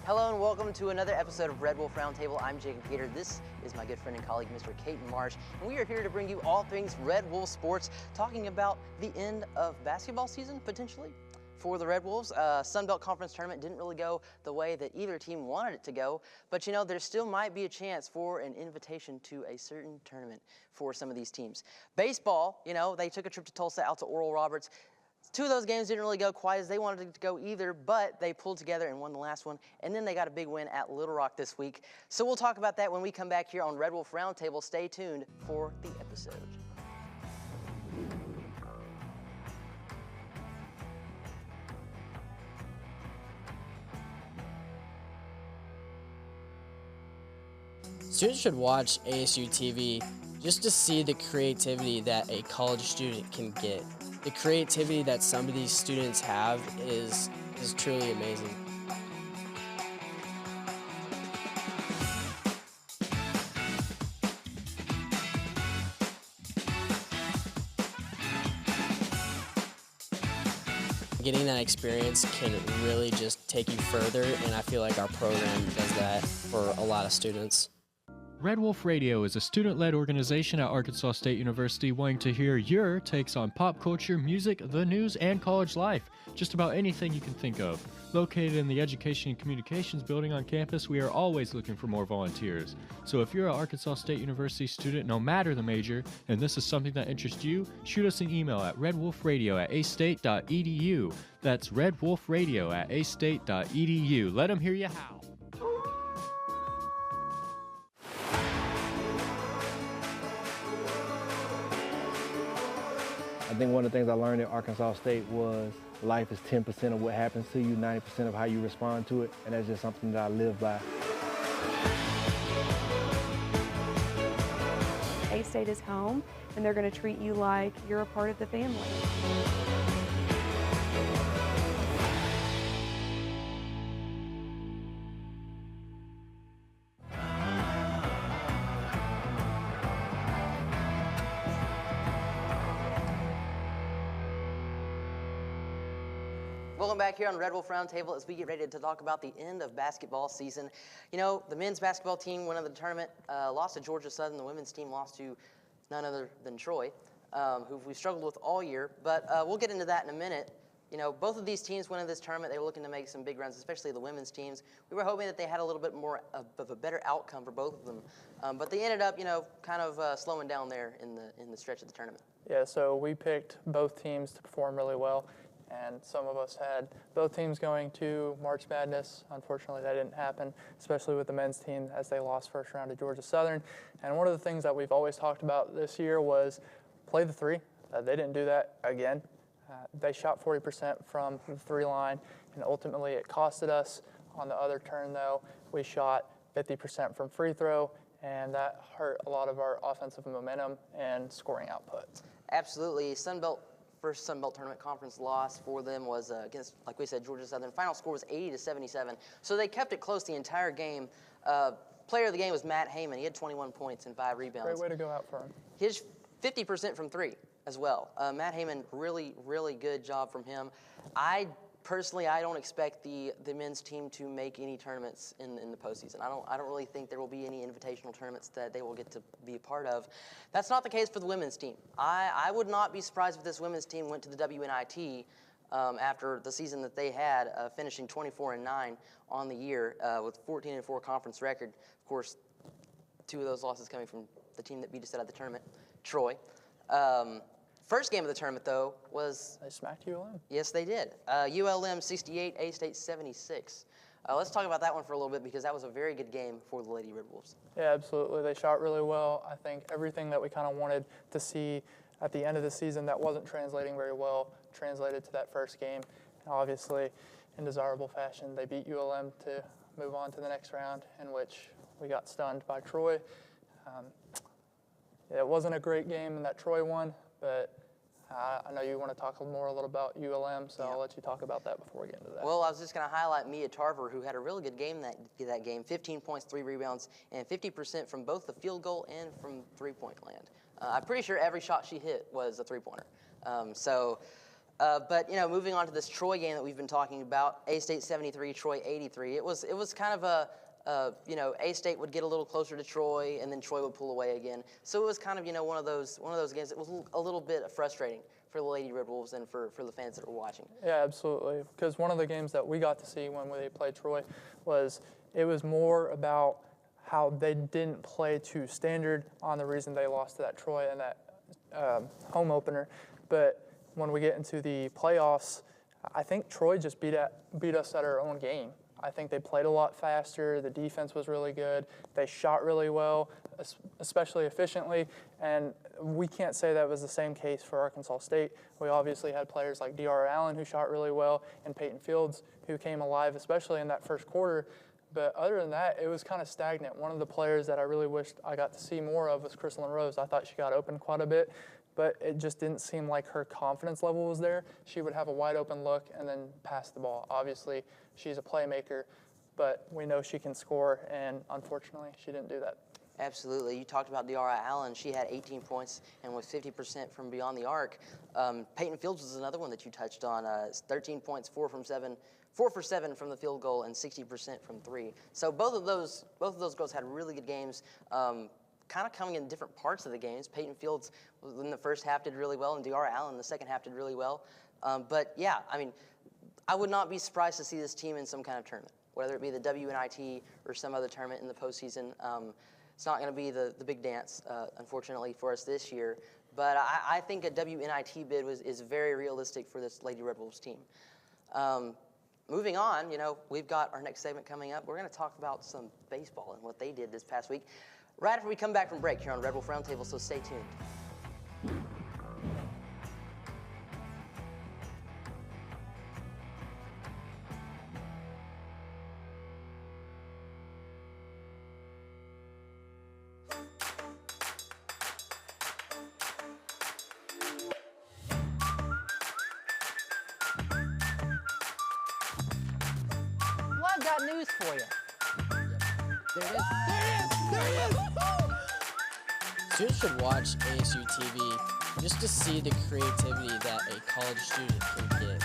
Hello and welcome to another episode of Red Wolf Roundtable. I'm Jacob Gator. This is my good friend and colleague, Mr. Caton Marsh, and we are here to bring you all things Red Wolf sports, talking about the end of basketball season, potentially, for the Red Wolves. Sun Belt Conference Tournament didn't really go the way that either team wanted it to go, but you know, there still might be a chance for an invitation to a certain tournament for some of these teams. Baseball, you know, they took a trip to Tulsa out to Oral Roberts. Two of those games didn't really go quite as they wanted it to go either, but they pulled together and won the last one, and then they got a big win at Little Rock this week. So we'll talk about that when we come back here on Red Wolf Roundtable. Stay tuned for the episode. Students should watch ASU-TV just to see the creativity that a college student can get. The creativity that some of these students have is truly amazing. Getting that experience can really just take you further, and I feel like our program does that for a lot of students. Red Wolf Radio is a student-led organization at Arkansas State University wanting to hear your takes on pop culture, music, the news, and college life. Just about anything you can think of. Located in the Education and Communications building on campus, we are always looking for more volunteers. So if you're an Arkansas State University student, no matter the major, and this is something that interests you, shoot us an email at redwolfradio@astate.edu. That's redwolfradio@astate.edu. Let them hear you howl. I think one of the things I learned at Arkansas State was life is 10% of what happens to you, 90% of how you respond to it, and that's just something that I live by. A-State is home, and they're going to treat you like you're a part of the family. Welcome back here on Red Wolf Roundtable as we get ready to talk about the end of basketball season. You know, the men's basketball team went on the tournament, lost to Georgia Southern. The women's team lost to none other than Troy, who we've struggled with all year. But we'll get into that in a minute. You know, both of these teams went in this tournament. They were looking to make some big runs, especially the women's teams. We were hoping that they had a little bit more of a better outcome for both of them. But they ended up, you know, kind of slowing down there in the stretch of the tournament. Yeah, so we picked both teams to perform really well. And some of us had both teams going to March Madness. Unfortunately, that didn't happen, especially with the men's team as they lost first round to Georgia Southern. And one of the things that we've always talked about this year was play the three. They didn't do that again. They shot 40% from the three line, and ultimately it costed us. On the other turn, though, we shot 50% from free throw, and that hurt a lot of our offensive momentum and scoring output. Absolutely. First Sun Belt Tournament Conference loss for them was against, like we said, Georgia Southern. Final score was 80-77. So they kept it close the entire game. Player of the game was Matt Heyman. He had 21 points and 5 rebounds. Great way to go out for him. He had 50% from three as well. Matt Heyman, really, really good job from him. Personally, I don't expect the men's team to make any tournaments in the postseason. I don't really think there will be any invitational tournaments that they will get to be a part of. That's not the case for the women's team. I would not be surprised if this women's team went to the WNIT after the season that they had, finishing 24-9 on the year with 14-4 conference record. Of course, 2 of those losses coming from the team that beat us out of the tournament, Troy. First game of the tournament, though, was... They smacked ULM. Yes, they did. ULM 68, A-State 76. Let's talk about that one for a little bit because that was a very good game for the Lady Red Wolves. Yeah, absolutely. They shot really well. I think everything that we kind of wanted to see at the end of the season that wasn't translating very well translated to that first game. And obviously, in desirable fashion, they beat ULM to move on to the next round, in which we got stunned by Troy. It wasn't a great game in that Troy one, but I know you want to talk a little about ULM, so I'll let you talk about that before we get into that. Well, I was just going to highlight Mia Tarver, who had a really good game that game, 15 points, 3 rebounds, and 50% from both the field goal and from three-point land. I'm pretty sure every shot she hit was a three-pointer. But moving on to this Troy game that we've been talking about, A-State 73, Troy 83. It was kind of A-State would get a little closer to Troy, and then Troy would pull away again. So it was kind of one of those games that was a little bit frustrating for the Lady Red Wolves and for the fans that were watching. Yeah, absolutely. Because one of the games that we got to see when they played Troy was more about how they didn't play to standard on the reason they lost to that Troy and that home opener. But when we get into the playoffs, I think Troy just beat us at our own game. I think they played a lot faster. The defense was really good. They shot really well, especially efficiently. And we can't say that was the same case for Arkansas State. We obviously had players like D.R. Allen who shot really well and Peyton Fields who came alive, especially in that first quarter. But other than that, it was kind of stagnant. One of the players that I really wished I got to see more of was Crystalline Rose. I thought she got open quite a bit, but it just didn't seem like her confidence level was there. She would have a wide open look and then pass the ball. Obviously, she's a playmaker, but we know she can score, and unfortunately, she didn't do that. Absolutely. You talked about De'Ara Allen. She had 18 points and was 50% from beyond the arc. Peyton Fields was another one that you touched on. 13 points, 4 for 7 from the field goal, and 60% from 3. So both of those girls had really good games. Kind of coming in different parts of the games. Peyton Fields in the first half did really well, and De'Ara Allen in the second half did really well. But yeah, I mean, I would not be surprised to see this team in some kind of tournament, whether it be the WNIT or some other tournament in the postseason. It's not going to be the big dance, unfortunately, for us this year. But I think a WNIT bid is very realistic for this Lady Red Wolves team. Moving on, we've got our next segment coming up. We're going to talk about some baseball and what they did this past week right after we come back from break here on Red Wolf Roundtable, so stay tuned. Well, I've got news for you. There it is. There it is. Students should watch ASU-TV just to see the creativity that a college student can get.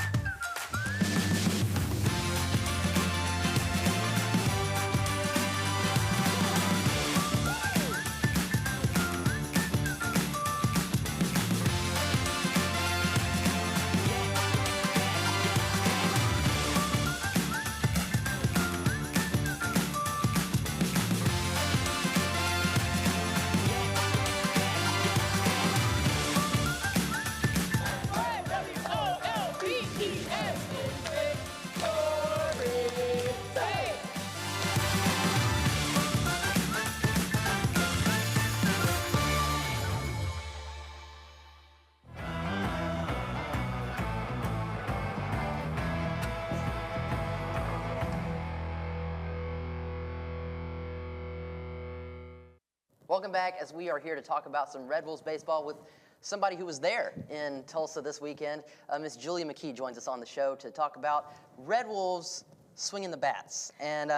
Welcome back as we are here to talk about some Red Wolves baseball with somebody who was there in Tulsa this weekend. Miss Julia McKee joins us on the show to talk about Red Wolves swinging the bats. And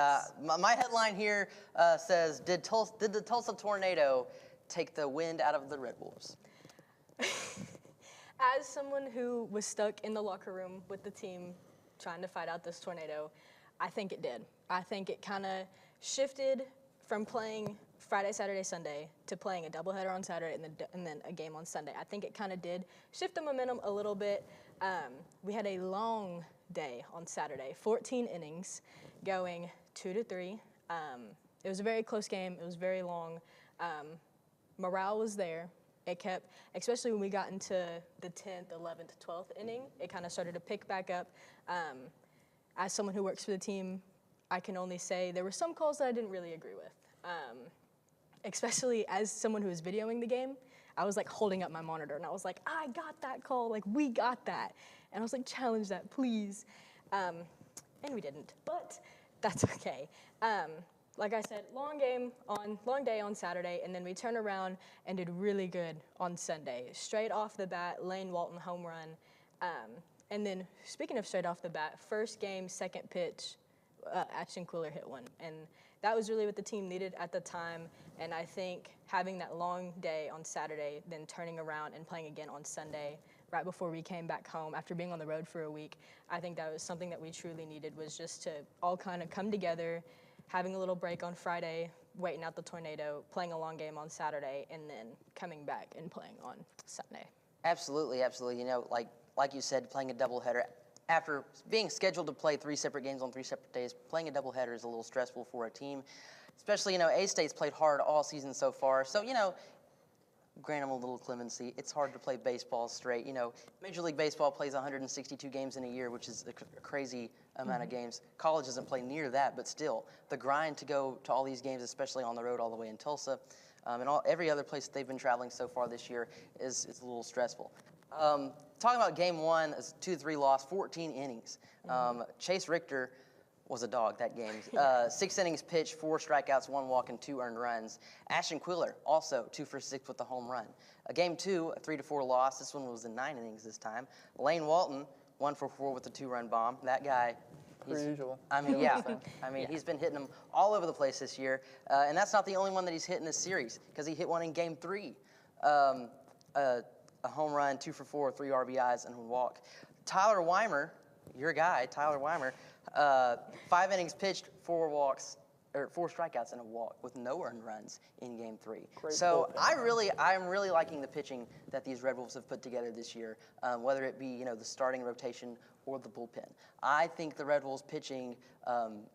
my headline here says, did the Tulsa tornado take the wind out of the Red Wolves? As someone who was stuck in the locker room with the team trying to fight out this tornado, I think it did. I think it kind of shifted from playing Friday, Saturday, Sunday to playing a doubleheader on Saturday and then a game on Sunday. I think it kind of did shift the momentum a little bit. We had a long day on Saturday, 14 innings going 2-3. It was a very close game. It was very long. Morale was there. It kept, especially when we got into the 10th, 11th, 12th inning, it kind of started to pick back up. As someone who works for the team, I can only say there were some calls that I didn't really agree with. Especially as someone who was videoing the game, I was like holding up my monitor and I was like, I got that call, like we got that. And I was like, challenge that, please. And we didn't, but that's okay. Like I said, long day on Saturday, and then we turned around and did really good on Sunday. Straight off the bat, Lane Walton home run. And then speaking of straight off the bat, first game, second pitch, Ashton Quiller hit one. And that was really what the team needed at the time. And I think having that long day on Saturday, then turning around and playing again on Sunday right before we came back home after being on the road for a week. I think that was something that we truly needed, was just to all kind of come together, having a little break on Friday, waiting out the tornado, playing a long game on Saturday, and then coming back and playing on Sunday. Absolutely, absolutely. You know, like you said, playing a doubleheader. After being scheduled to play 3 separate games on 3 separate days, playing a doubleheader is a little stressful for a team. Especially, you know, A-State's played hard all season so far. So, you know, grant them a little clemency. It's hard to play baseball straight. You know, Major League Baseball plays 162 games in a year, which is a crazy amount of games. College doesn't play near that, but still, the grind to go to all these games, especially on the road all the way in Tulsa, and every other place that they've been traveling so far this year is a little stressful. Talking about game one, it's 2-3 loss, 14 innings. Chase Richter was a dog that game. 6 innings pitched, 4 strikeouts, 1 walk, and 2 earned runs. Ashton Quiller, also 2 for 6 with the home run. Game 2, a 3-4 loss. This one was in 9 innings this time. Lane Walton, 1 for 4 with a 2-run bomb. That guy, Per usual. I mean, yeah. I mean, he's been hitting them all over the place this year. And that's not the only one that he's hit in this series, because he hit one in game 3. A home run, 2 for 4, 3 RBIs, and a walk. Tyler Weimer, your guy, Tyler Weimer, 5 innings pitched, 4 walks, or 4 strikeouts and a walk with no earned runs in game 3. Great so bullpen. I'm really liking the pitching that these Red Wolves have put together this year, whether it be, you know, the starting rotation or the bullpen. I think the Red Wolves pitching,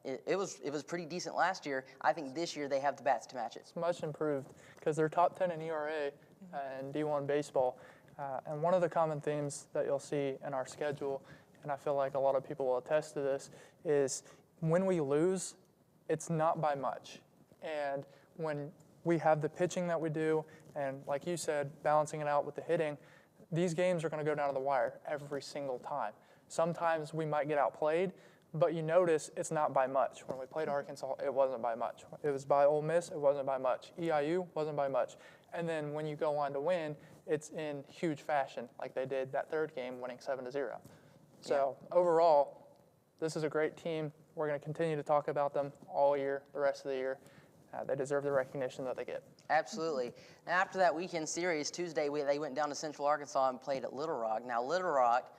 it was pretty decent last year. I think this year they have the bats to match it. It's much improved because they're top 10 in ERA in D1 baseball. And one of the common themes that you'll see in our schedule, and I feel like a lot of people will attest to this, is when we lose, it's not by much. And when we have the pitching that we do, and like you said, balancing it out with the hitting, these games are going to go down to the wire every single time. Sometimes we might get outplayed, but you notice it's not by much. When we played Arkansas, it wasn't by much. It was by Ole Miss, it wasn't by much. EIU wasn't by much. And then when you go on to win, it's in huge fashion, like they did that 3rd game, winning 7-0. So overall, this is a great team. We're going to continue to talk about them all year, the rest of the year. They deserve the recognition that they get. Absolutely. And after that weekend series, Tuesday, they went down to Central Arkansas and played at Little Rock. Now, Little Rock,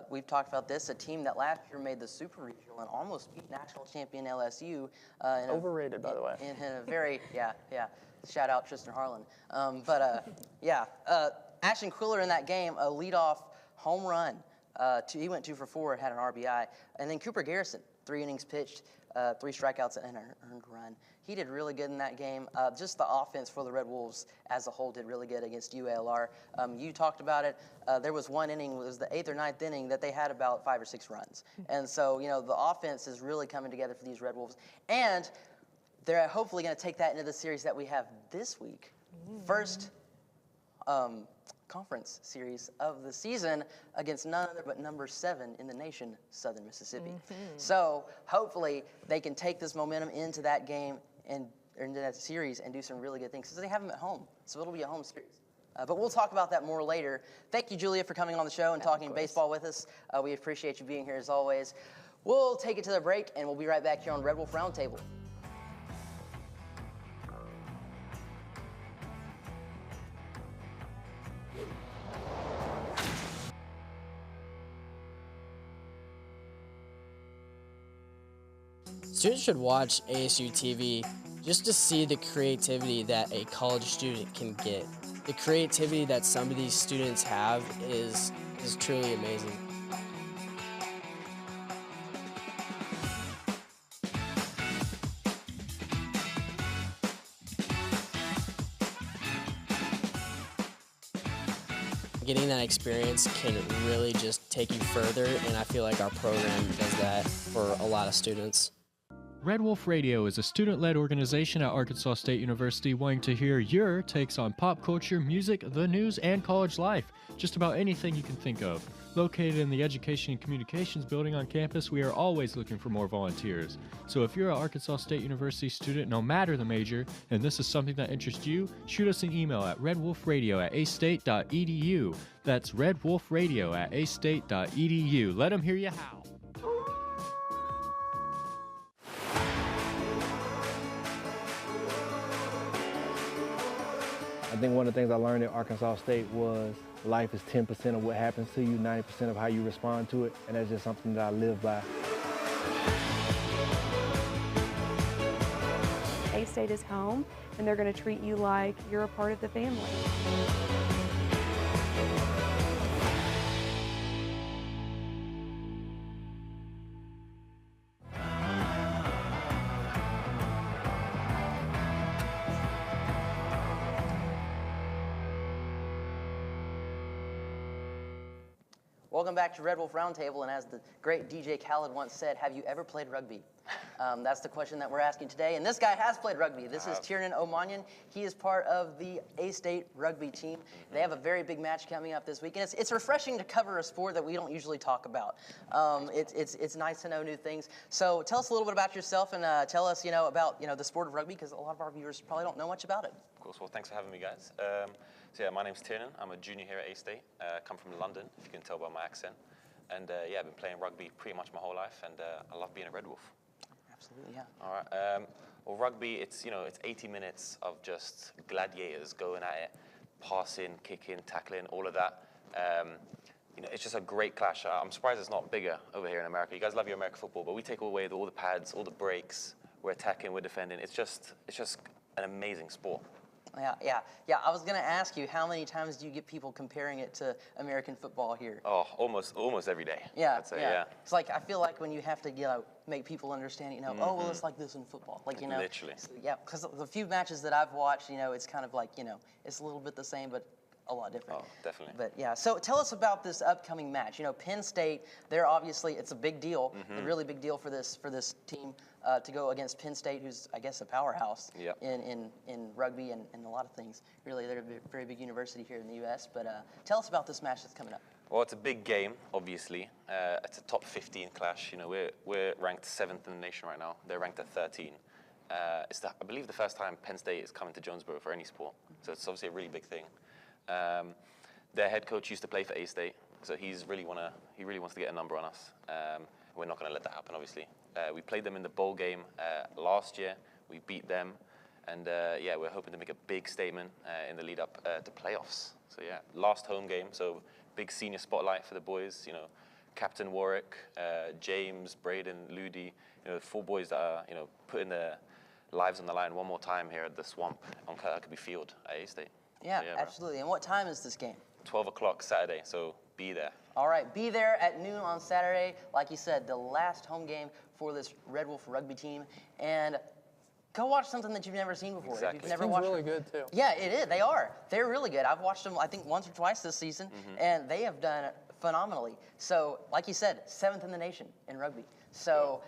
we've talked about this, a team that last year made the Super Regional and almost beat national champion LSU. Overrated, by the way. In a very, yeah. Shout out Tristan Harlan. Ashton Quiller in that game, a leadoff home run. He went 2 for 4, had an RBI. And then Cooper Garrison, 3 innings pitched, 3 strikeouts and an earned run. He did really good in that game. Just the offense for the Red Wolves as a whole did really good against UALR. You talked about it. There was one inning, it was the 8th or 9th inning, that they had about 5 or 6 runs. And so, you know, the offense is really coming together for these Red Wolves. And they're hopefully going to take that into the series that we have this week. First conference series of the season against none other but number 7 in the nation, Southern Mississippi. So hopefully they can take this momentum into that game and into that series and do some really good things, because they have them at home. So it'll be a home series. But we'll talk about that more later. Thank you, Julia, for coming on the show and talking baseball with us. We appreciate you being here as always. We'll take it to the break, and we'll be right back here on Red Wolf Roundtable. Students should watch ASU-TV just to see the creativity that a college student can get. The creativity that some of these students have is truly amazing. Getting that experience can really just take you further, and I feel like our program does that for a lot of students. Red Wolf Radio is a student-led organization at Arkansas State University wanting to hear your takes on pop culture, music, the news, and college life. Just about anything you can think of. Located in the Education and Communications building on campus, we are always looking for more volunteers. So if you're an Arkansas State University student, no matter the major, and this is something that interests you, shoot us an email at redwolfradio@astate.edu. That's redwolfradio@astate.edu. Let them hear you howl. I think one of the things I learned at Arkansas State was life is 10% of what happens to you, 90% of how you respond to it, and that's just something that I live by. A-State is home, and they're going to treat you like you're a part of the family. Welcome back to Red Wolf Roundtable, and as the great DJ Khaled once said, have you ever played rugby? That's the question that we're asking today, and this guy has played rugby. This is Tiernan O'Manion. He is part of the A-State rugby team. They have a very big match coming up this week, and it's refreshing to cover a sport that we don't usually talk about. It's nice to know new things. So tell us a little bit about yourself, and tell us, about the sport of rugby, because a lot of our viewers probably don't know much about it. Of course. Well, thanks for having me, guys. So yeah, my name's Tiernan. I'm a junior here at A-State. Come from London, if you can tell by my accent. And yeah, I've been playing rugby pretty much my whole life, and I love being a Red Wolf. Absolutely, yeah. All right. Well, rugby, it's 80 minutes of just gladiators going at it, passing, kicking, tackling, all of that. It's just a great clash. I'm surprised it's not bigger over here in America. You guys love your American football, but we take away all the pads, all the breaks. We're attacking, we're defending. It's just an amazing sport. Yeah. I was going to ask you, how many times do you get people comparing it to American football here? Oh, almost every day. Yeah, I'd say, yeah. It's like, I feel like when you have to, make people understand, oh, well, it's like this in football. Like, Literally. Yeah, because the few matches that I've watched, it's kind of like, it's a little bit the same, but a lot different. Oh, definitely. But yeah, so tell us about this upcoming match. Penn State, they're obviously, it's a big deal, a really big deal for this team to go against Penn State, who's, I guess, a powerhouse in rugby and a lot of things. Really, they're a very big university here in the U.S., but tell us about this match that's coming up. Well, it's a big game, obviously. It's a top 15 clash. We're ranked 7th in the nation right now. They're ranked at 13. It's, I believe, the first time Penn State is coming to Jonesboro for any sport, so it's obviously a really big thing. Their head coach used to play for A-State, so he really wants to get a number on us. We're not going to let that happen, obviously. We played them in the bowl game last year. We beat them, and yeah, we're hoping to make a big statement in the lead up to playoffs. So yeah, last home game, so big senior spotlight for the boys. Captain Warwick, James, Braden, Ludi. 4 boys that are putting their lives on the line one more time here at the Swamp on Kirkby Field at A-State. Yeah, absolutely. And what time is this game? 12 o'clock Saturday, so be there. All right, be there at noon on Saturday. Like you said, the last home game for this Red Wolf rugby team. And go watch something that you've never seen before. Exactly. If you've never It's watched really good, too. Yeah, it is. They are. They're really good. I've watched them, I think, once or twice this season, and they have done phenomenally. So, like you said, 7th in the nation in rugby. So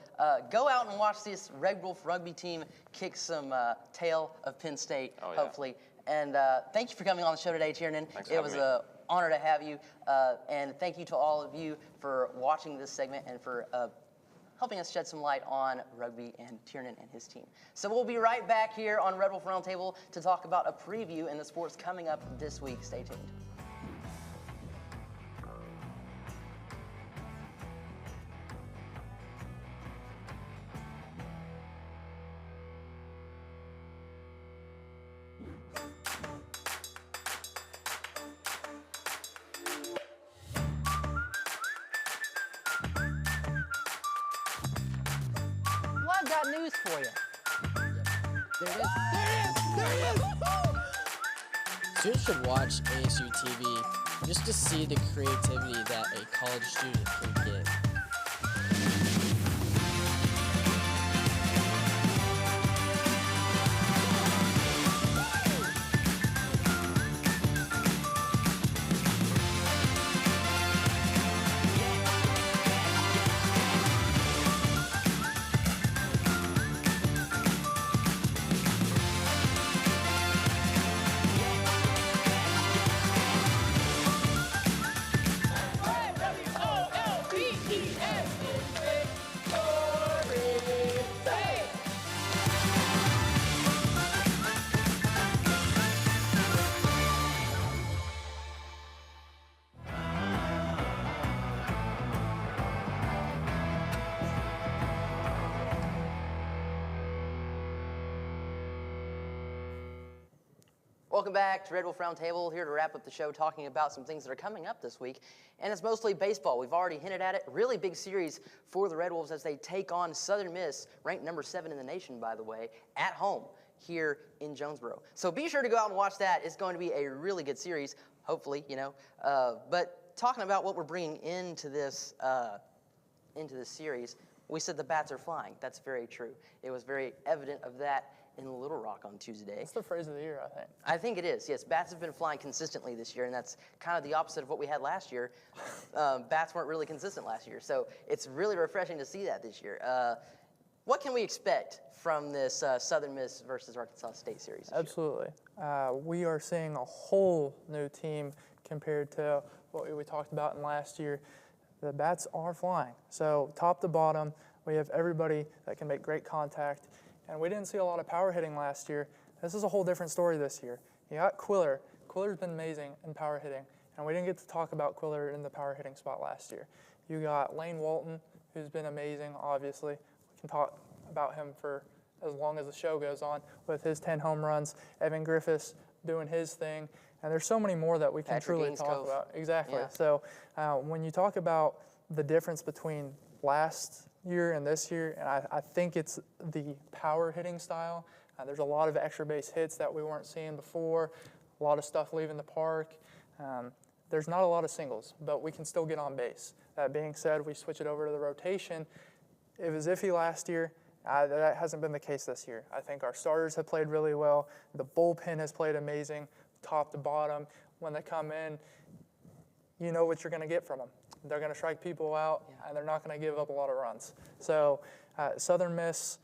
go out and watch this Red Wolf rugby team kick some tail of Penn State, hopefully. And thank you for coming on the show today, Tiernan. It was an honor to have you. And thank you to all of you for watching this segment and for helping us shed some light on rugby and Tiernan and his team. So we'll be right back here on Red Wolf Roundtable to talk about a preview in the sports coming up this week. Stay tuned. Well, I've got news for you. There it is. There it is. Students should watch ASU-TV just to see the creativity that a college student can get. Welcome back to Red Wolf Roundtable, here to wrap up the show talking about some things that are coming up this week. And it's mostly baseball. We've already hinted at it. Really big series for the Red Wolves as they take on Southern Miss, ranked number 7 in the nation, by the way, at home here in Jonesboro. So be sure to go out and watch that. It's going to be a really good series, hopefully, you know. But talking about what we're bringing into this series, we said the bats are flying. That's very true. It was very evident of that in Little Rock on Tuesday. That's the phrase of the year, I think. I think it is, yes. Bats have been flying consistently this year, and that's kind of the opposite of what we had last year. Bats weren't really consistent last year, so it's really refreshing to see that this year. What can we expect from this Southern Miss versus Arkansas State series? Absolutely. We are seeing a whole new team compared to what we talked about in last year. The bats are flying. So top to bottom, we have everybody that can make great contact. And we didn't see a lot of power hitting last year. This is a whole different story this year. You got Quiller. Quiller's been amazing in power hitting, and we didn't get to talk about Quiller in the power hitting spot last year. You got Lane Walton, who's been amazing, obviously. We can talk about him for as long as the show goes on with his 10 home runs. Evan Griffiths doing his thing. And there's so many more that we can truly talk about. Exactly. Yeah. So when you talk about the difference between last year and this year, and I think it's the power hitting style. There's a lot of extra base hits that we weren't seeing before, a lot of stuff leaving the park. There's not a lot of singles, but we can still get on base. That being said, we switch it over to the rotation. It was iffy last year. That hasn't been the case this year. I think our starters have played really well. The bullpen has played amazing, top to bottom. When they come in, you know what you're going to get from them. They're going to strike people out, and they're not going to give up a lot of runs. So Southern Miss,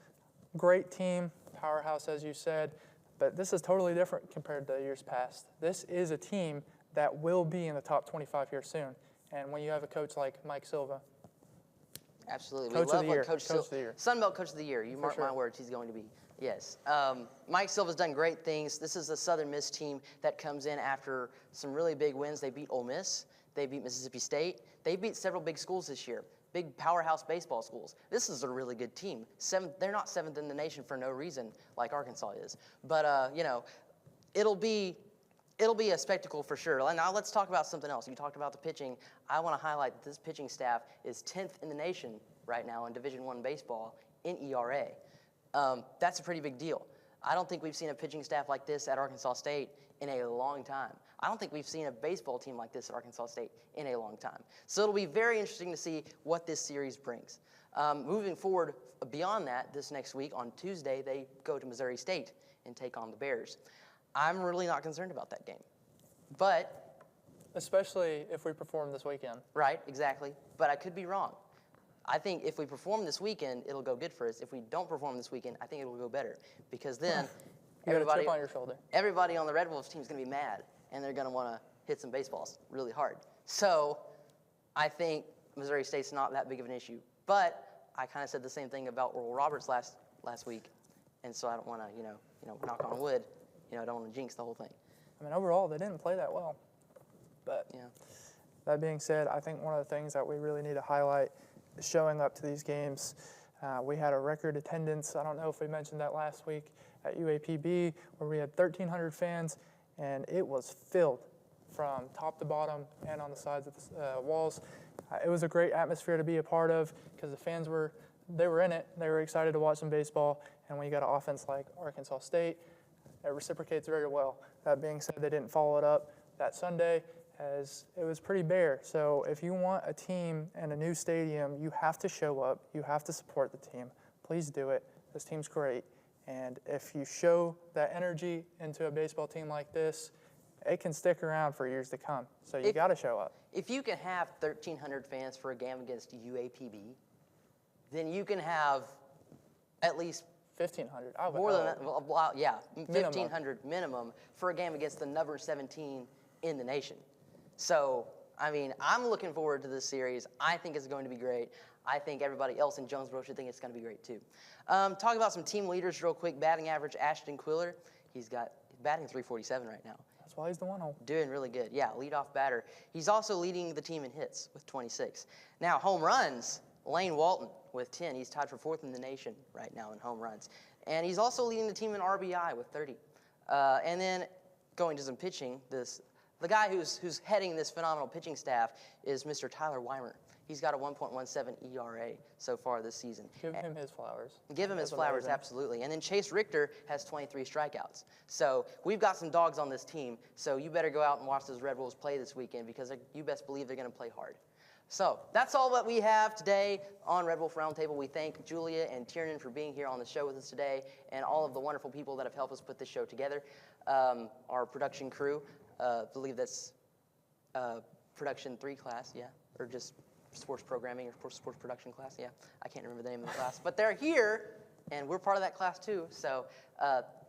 great team, powerhouse, as you said, but this is totally different compared to years past. This is a team that will be in the top 25 here soon. And when you have a coach like Mike Silva. Absolutely. Coach We love of the year. Coach Coach of the year. Sunbelt Coach of the Year. You mark my words, he's going to be. Yes. Mike Silva's done great things. This is the Southern Miss team that comes in after some really big wins. They beat Ole Miss. They beat Mississippi State. They beat several big schools this year, big powerhouse baseball schools. This is a really good team. They're not 7th in the nation for no reason like Arkansas is. But, you know, it'll be a spectacle for sure. And now let's talk about something else. You talked about the pitching. I want to highlight that this pitching staff is 10th in the nation right now in Division I baseball in ERA. That's a pretty big deal. I don't think we've seen a pitching staff like this at Arkansas State in a long time. I don't think we've seen a baseball team like this at Arkansas State in a long time. So it'll be very interesting to see what this series brings. Moving forward beyond that, this next week on Tuesday, they go to Missouri State and take on the Bears. I'm really not concerned about that game. But especially if we perform this weekend. Right, exactly. But I could be wrong. I think if we perform this weekend, it'll go good for us. If we don't perform this weekend, I think it'll go better. Because then everybody, chip on your shoulder. Everybody on the Red Wolves team is going to be mad, and they're going to want to hit some baseballs really hard. So I think Missouri State's not that big of an issue. But I kind of said the same thing about Oral Roberts last week, and so I don't want to, you know, knock on wood. You know, I don't want to jinx the whole thing. I mean, overall, they didn't play that well. But that being said, I think one of the things that we really need to highlight is showing up to these games. We had a record attendance. I don't know if we mentioned that last week at UAPB, where we had 1,300 fans, and it was filled from top to bottom and on the sides of the walls. It was a great atmosphere to be a part of because the fans were in it. They were excited to watch some baseball, and when you got an offense like Arkansas State, it reciprocates very well. That being said, they didn't follow it up that Sunday as it was pretty bare. So if you want a team and a new stadium, you have to show up. You have to support the team. Please do it. This team's great. And if you show that energy into a baseball team like this, it can stick around for years to come. So you got to show up. If you can have 1,300 fans for a game against UAPB, then you can have at least 1,500. More than that, 1,500 minimum for a game against the number 17 in the nation. So, I mean, I'm looking forward to this series. I think it's going to be great. I think everybody else in Jonesboro should think it's going to be great too. Talk about some team leaders real quick. Batting average, Ashton Quiller. He's batting 347 right now. That's why he's the one-hole. Doing really good. Yeah, leadoff batter. He's also leading the team in hits with 26. Now, home runs, Lane Walton with 10. He's tied for 4th in the nation right now in home runs. And he's also leading the team in RBI with 30. And then going to some pitching, the guy who's heading this phenomenal pitching staff is Mr. Tyler Weimer. He's got a 1.17 ERA so far this season. Give him his flowers. Give him his That's flowers, amazing. absolutely. And then Chase Richter has 23 strikeouts. So we've got some dogs on this team. So you better go out and watch those Red Wolves play this weekend because you best believe they're going to play hard. So that's all that we have today on Red Wolf Roundtable. We thank Julia and Tiernan for being here on the show with us today and all of the wonderful people that have helped us put this show together. Our production crew, I believe that's production 3 class, yeah, or just sports programming or sports production class, yeah. I can't remember the name of the class, but they're here, and we're part of that class too. So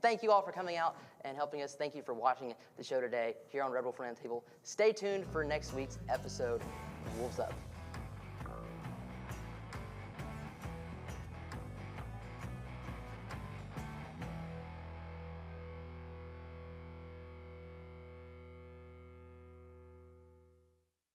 thank you all for coming out and helping us. Thank you for watching the show today here on Red Wolf Roundtable. Stay tuned for next week's episode. Wolves up.